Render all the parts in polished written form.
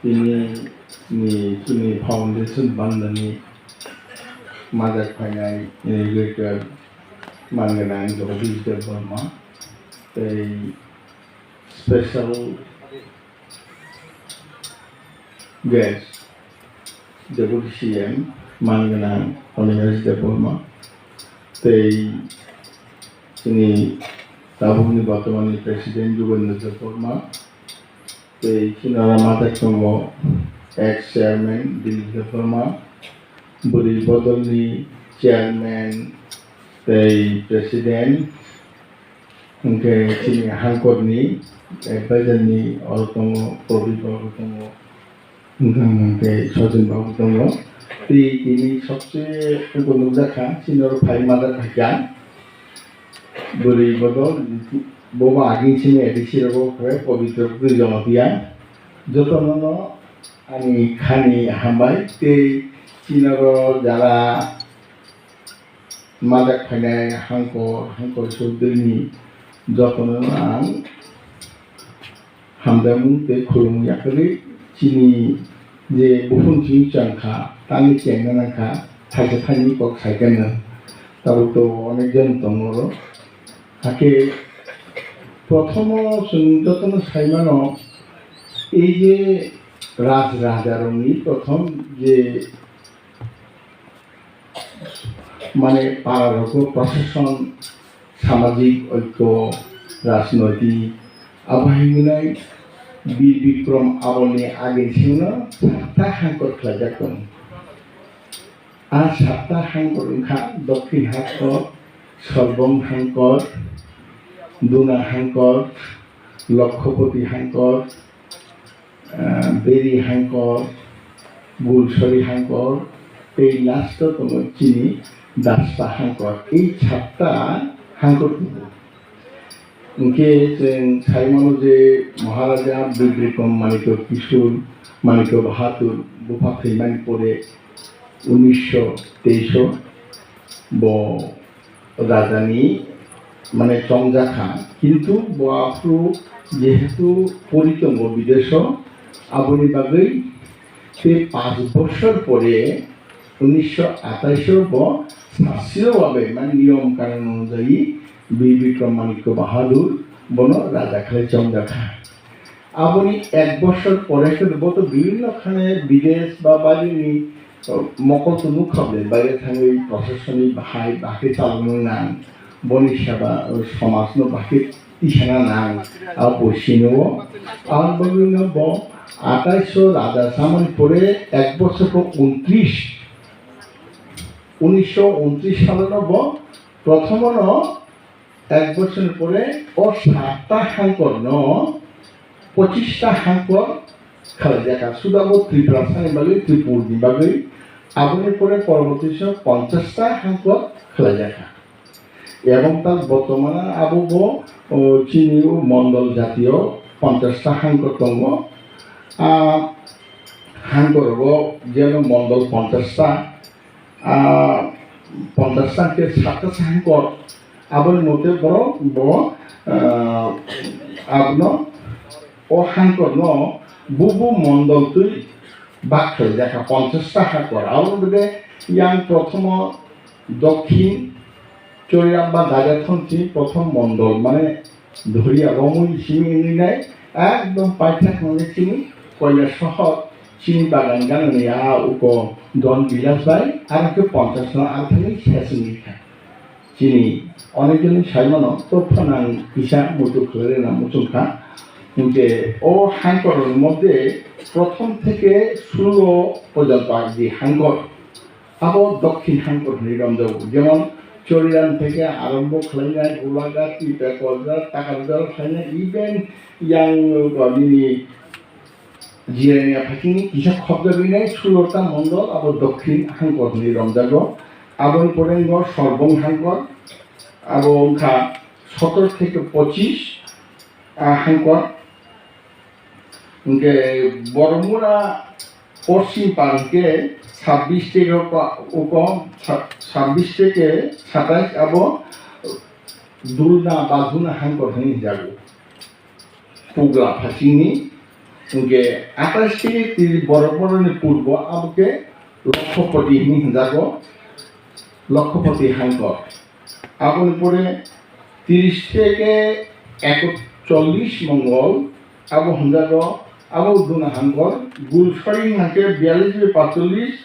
ini foundation bandani majak phainai leader manganang digital Burma they special guest deputy CM manganang University Burma they ini Tabuni Batamani President Juventus Burma they Kinara Matakongo ex-chairman Digital Burma Budi Bodolni chairman the president ke chini hangkorni advisorni ortongo probibago tongo ke sojen bago tongo ini সবচেয়ে উপলব্ধা চিনর ভাই mother ভাইজান বলি বদল বোমা again চিনি এডিসিরবো করে পবিত্র জনপিয়া যতন আমি খানি হামবাই তে চিনর যারা মাদার খাইনায় হাঙ্কর সৌদনি যতন আং হামদামু তে খুলুমিয়াকলি চিনি যে বুফুন চিনি চাংখা তানি চেঙ্গানাখা থাইকে থাইনি কক সাইকেন তাও তো অনেকজন দমর তাকে প্রথম যতন সাইমানো এই যে রাজারণী প্রথম যে মানে পাড়ার প্রশাসন সামাজিক ঐক্য রাজনৈতিক আবহাওয়ায় বীর বিক্রম আবনে আগে ছিল সাতটা হাঙ্কর খেলাজাকন আর সাতটা হাঙ্কর দক্ষিণ হাঙ্কর সর্বম হাঙ্কর দুনা হাঙ্কর লক্ষপতি হাঙ্কর বেরি হাঙ্কর গুলসরি হাঙ্কর এই লাস্ট তোমার চিনি দাসটা হাঙ্কর এই সাতটা হাঙ্কর उनके साइमानो जे महाराजा बीर बिक्रम मानिक किशोर मानिक बहादुर बुफा थैमान पड़े 1923 ब राजानी माने चंजाखा किन्तु बाफ्रु जेहेतु परितंग विदेश आबनि बागै से 5 বছর পরে 1928 ब শাস্ত্রীয়ভাবে মানে নিয়ম কানুন অনুযায়ী বীর বিক্রম মানিক্য বাহাদুর বন রাজা খালে চন্দ্রাখা আপনি 1 বছর পরে বত বিভিন্ন খানে বিদেশ বা বাইরে মকল তুমুক খাবে বাইরে থাকবে প্রশাসনিক ভাই বাকি চালানো নাং বনি সেবা সমাজ বাকি ইসানা নাং আর বসিনও আর বিভিন্ন 28 রাজা সামন পরে 1 বছর পর 1929 সালে প্রথম 1 বছর পরে ও 7টা হাঙ্কর 25টা হাঙ্কর খেলাজাকা সুদাব ত্রিপুরা সাইবালি ত্রিপুর বিভাগে আগুনে পরে পরবর্তী 50টা হাঙ্কর খেলাজাকা এবং তার বর্তমানে আবুব চিনি মন্ডল জাতীয় 50টা হাঙ্কর দङ হাঙ্কর যেন মন্ডল 50টা 50টাকে 7টা হাঙ্কর আবার মতে বড় আপন ও হাঙ্কর বুবু মন্ডল তুই বাক্য দেখা 50টা হাঙ্কর আবার ইয়াং প্রথম দক্ষিণ চরিয়াম বা দাজাথন্তি প্রথম মন্ডল মানে ধরিয়া রমুই চিনি নাই একদম পাইঠাক মানে চিনি কয়লা শহর চিনি বাগান গানে উপ দন বিলাস বাই আর 50 আর খালি শেষ নিখা চিনি অনেকজনই সাইমানো তোফানাং ইসা মুটু করে না মুচুখা যে ও হাঙ্করের মধ্যে প্রথম থেকে 16 পর্যন্ত যে হাঙ্কর আবার দক্ষিণ হাঙ্কর নিরঞ্জন যেমন চরিয়ান থেকে আরম্ভ খাইনায় গোলাঘাট কলজার টাকার খাইনায় ইভেন ইয়াং গমিনি জিরানিয়া ফাঁকিনি কিছু শব্দ বিনায় 16টা মন্ডল আবার দক্ষিণ হাঙ্কর নিরঞ্জন আবার পরে সর্বং হাঙ্কর এবং 17 থেকে 25 হাঙ্কর বড়মুড়া পশ্চিম পার্কে 26 থেকে 27 এবং দুলনা বা ধুনা হাঙ্কর হয়ে যাব পুগলা ফাঁসিনি ओके 28 থেকে 30 বরবরণের পূর্ব আবকে লক্ষপতি হিনজাগো লক্ষপতি হাঙ্কর আপন পরে 30 থেকে 41 মঙ্গল আবো হিনজাগো আবো দুনা হাঙ্কর গুলশরি হাঙ্কে 42 45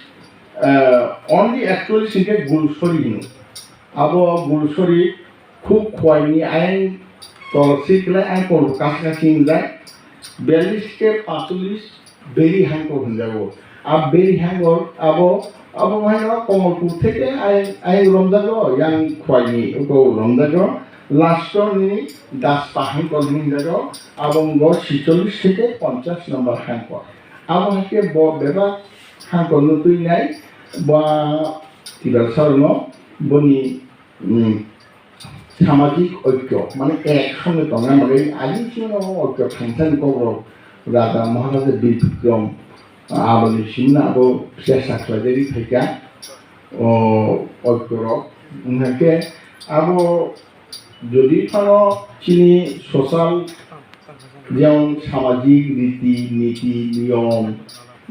অনলি 41 থেকে গুলশরি হিনু আবো গুলশরি খুব খোয়াইনি আইন তরসিকলে আইন করব কাছাকাছি যায় 42 के 45 বেরি হ্যাঙ্গর হয়ে যাব আর বেরি হ্যাঙ্গর আবো আবো ভাইরা কমলপুর থেকে আই রমজাগো ইয়াং খোয়াইনি ওকো রমজাগো লাস্ট নি 10 পাহাং কলমিং যাগো আবং 46 থেকে 50 নম্বর হ্যাঙ্গর আবো হাকে বেবা হ্যাঙ্গর নতুই নাই বা তিবার সরণ বনি সামাজিক ঐক্য মানে একসঙ্গে তখন আমাদের আগে ছিল ঐক্য ফাংশন করবো রাজা মহারাজের বিক্রম আবলি সিন্না আবো চেষ্টা খালাদেরই থেকে ঐক্য উনাকে আবো যদি ফানো চিনি সোশ্যাল যেমন সামাজিক রীতি নীতি নিয়ম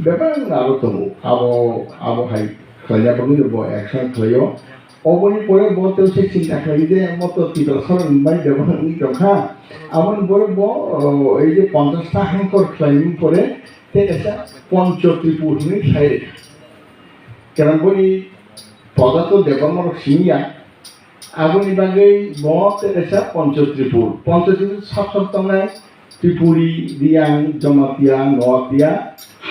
ব্যাপার আরো তো আবো আবহাই খাইয়া বলি একসঙ্গে খাইও অবনি পরে বলতে সে চিন্তা করি যে মতো তিতল সরণ বাই ব্যবহার রক্ষা আমন বলে এই যে 50টা হ্যাঙ্কর ক্লাইমিং করে এটা পঞ্চত্রিপুর নিয়ে খাই কেন বলি পদার্থ দেবমর সিমিয়া আগুনি বাগে এটা পঞ্চত্রিপুর সব সপ্তাহে ত্রিপুরী দিয়াং জমাতিয়া নোয়াতিয়া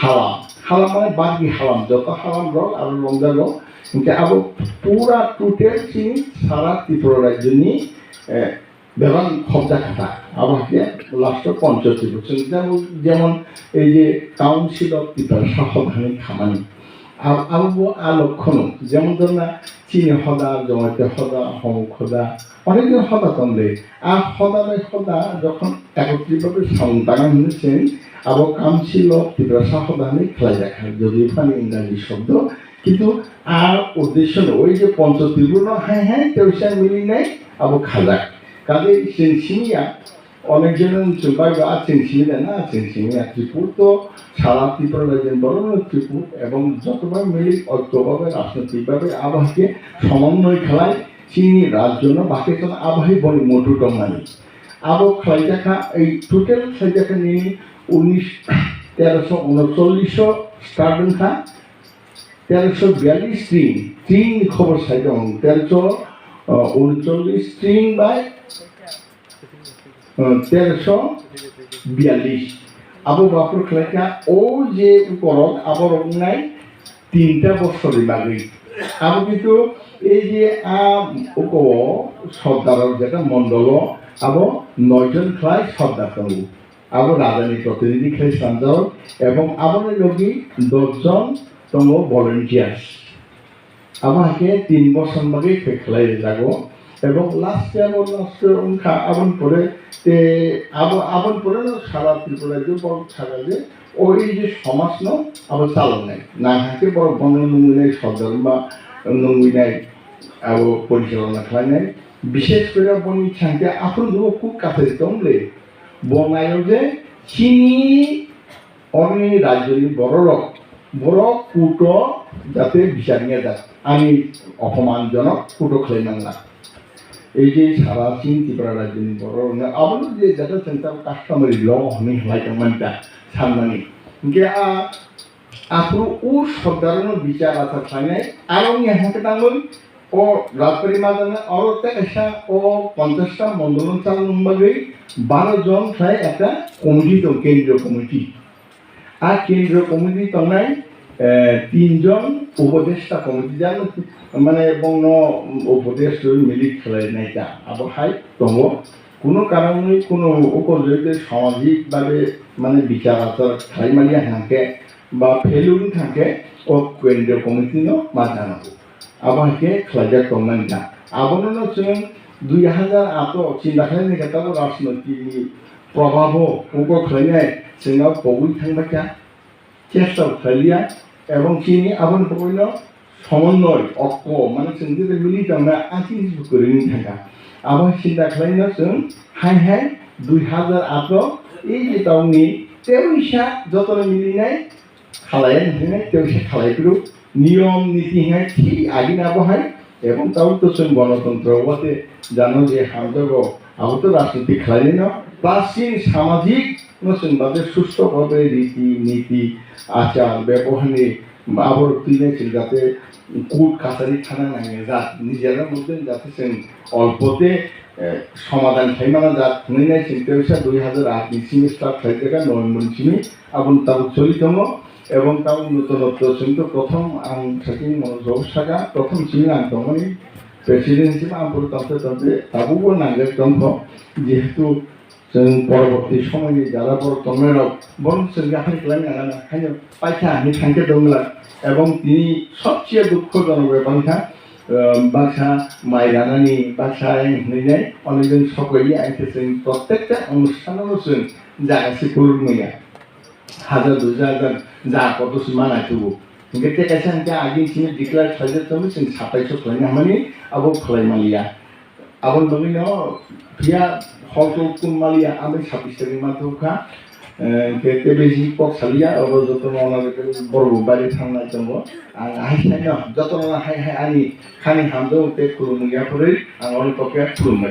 হালাম হালাম মানে বাকি হালাম যত হালাম রল আর রমজা রল কিন্তু আবো পুরা টোটাল চিনি সারা ত্রিপুরা রাজ্য নিয়ে বেবান খবজা খাতা আবহাকে লাস্ট পঞ্চত্রিপুর যেমন এই যে কাউন্সিল অফ ত্রিপুরা সাবধানী খামানি আবো লক্ষণ যেমন ধর না চিনি সদা জমাতে সদা হমুক সদা অনেকদিন সদা তন্দে আর সদা সদা যখন একত্রিতভাবে সন্তান হয়েছেন আবো কাউন্সিল অফ ত্রিপুরা সাবধানী খেলা দেখা যদি ওখানে ইংরাজি শব্দ কিন্তু আর উদ্দেশ্য ওই যে পঞ্চত্রিপুর হ্যাঁ হ্যাঁ তেউসা মিলি নেই আবো খাজা কাজে চেনসিমিয়া অনেকজন চুপাই বা চেনসিমিয়া না চেনসিমিয়া ত্রিপুর তো সারা ত্রিপুরা রাজ্যের বড় ত্রিপুর এবং যতবার মিলি ঐক্যভাবে রাজনৈতিকভাবে আবহাওয়াকে সমন্বয় খেলায় চিনি রাজ্য বাকি কোনো আবহাওয়াই বলি মোটু টমানি আবো খেলাই দেখা এই টোটাল খেলাই দেখা নিয়ে 1339 স্টার্ট খা 1342 ট্রিং খবর সাইড 1339 ট্রিং বাই 1342 আবো বাপুর খেলাটা ও যে করক আবার নাই 3টা বছরের বাকি আবো কিন্তু এই যে সর্দার যেটা মন্ডল আবো 9 জন খেলাই সর্দার তঙ্গু আবো রাজধানী প্রতিনিধি খেলাই সঞ্জাও এবং আবার লগি 10 জন তঙ্গ ভলেন্টিয়ার্স আমাকে 3 বছর বাকি খেলাই যাবো এবং লাস্টে উনখা আবন পরে আবন পরে সারা ত্রিপুরা যে বড় ছাড়া যে ওই যে সমাজ আবার চালন নাই না থাকে বড় বন নঙ্গি নাই সদর বা নঙ্গি নাই আবো পরিচালনা খেলা নাই বিশেষ করে বনি ছাঁকে আপন খুব কাছে তমলে বনায় যে চিনি অনেক রাজ্যের বড় কুটো যাতে বিচার নিয়ে যায় আমি অপমানজনক কুটো খেলে নাম এই যে সারা চীন ত্রিপুরা রাজ্যের বড় আবার যে যেটা চিন্তা কাস্টমারি ল হনি হলাইটা সামনানি আপনার ও সাধারণ বিচার আছে খাইনাই আর হাতে টাঙ্গল ও রাজবাড়ি মাদানে আরো এসা ও 50টা মন্ডলন চালনবাগে 12 জন খাই একটা কমিটি তো কেন্দ্রীয় কমিটি আর কেন্দ্রীয় কমিটি তনাই 3 জন উপদেষ্টা কমিটি জানো মানে বঙ্গ উপদেশ মিলি খেলাই নাইটা আবার হাই তঙ্গ কোনো কারণে কোনো উপযোগী সামাজিকভাবে মানে বিচার আচার খাই মালিয়া থাকে বা ফেলুন থাকে ও কেন্দ্রীয় কমিটি মাঝানো আবহাকে খেলাজা কমান না আবরণ जों 2008 চিন্তা খাইনি কেতাব রাজনৈতিক প্রভাব উপ খাইনাই जोंनाव বগুই থাকবাকা চেষ্টা খাইলিয়া এবং চিনি আবন বগুইল সমন্বয় ঐক্য মানে जों যে মিলি আমরা আঁকি করে নি থাকা আবহাওয়া চিন্তা খাইনা जों হাই 2008 এই যে তাওনি तेवसा जतन मिलिनाय खालाय नहीं तेवसा खालायफोर नियम नीति हैं ठीक आगे ना बहाय एवं ताऊ तो जों गणतंत्र वाते जानो जे हामदगो आबो तो राजनीति खालाय न प्राचीन सामाजिक नसुन बादे सुस्थ भावे रीति नीति आचार व्यवहारनि आबर तीने जाते कोर्ट काछारी थाना नांगे जा निजेरा मধ্যে जाते जों अल्पते समाधान थाइमाना जा नैनाय चिंतायसा 2008 निसिम स्टार्ट थाइजागा नयमनसिमि आबुन ताबु चलि दङ এবং তাও নতুনত্ব কিন্তু প্রথম আং থাকি মনোযোগ সাগা প্রথম সিমি আং দমনি প্রেসিডেন্ট হিসেবে আং পরিতন্ত্র তন্ত্রে তাবুবো নাঙ্গের দম্ভ যেহেতু जों পরবর্তী সময়ে যারা বড় তন্মেরাও বরং जों গাহারি খালামि নানা খাইनो পাইছা নি থাঙ্কে দংলা এবং তিনি সবচেয়ে দুঃখজনক ব্যাপারটা বাসা মাইরানানি বাসা হইনাই অনেকজন সকলেই আইতে जों প্রত্যেকটা অনুষ্ঠানও जों জাগাসি করুমিয়া হাজার 2000 जा कत सिमाना तुबु इनके कैसे इनके आगे इसमें डिक्लेयर खाले तो में सिंह 2700 खाने हमारी अब खाले मालिया अब लोग ना फिर हॉल तो कुम मालिया अब 26 तक मात्र का के बेजी पक सालिया अब जो तो ना के बड़ो बारी थांना चंगो हाय ना जो तो ना हाय हाय आनी खानी हम दो ते खुलुम गया परे आंगोल पके खुलुम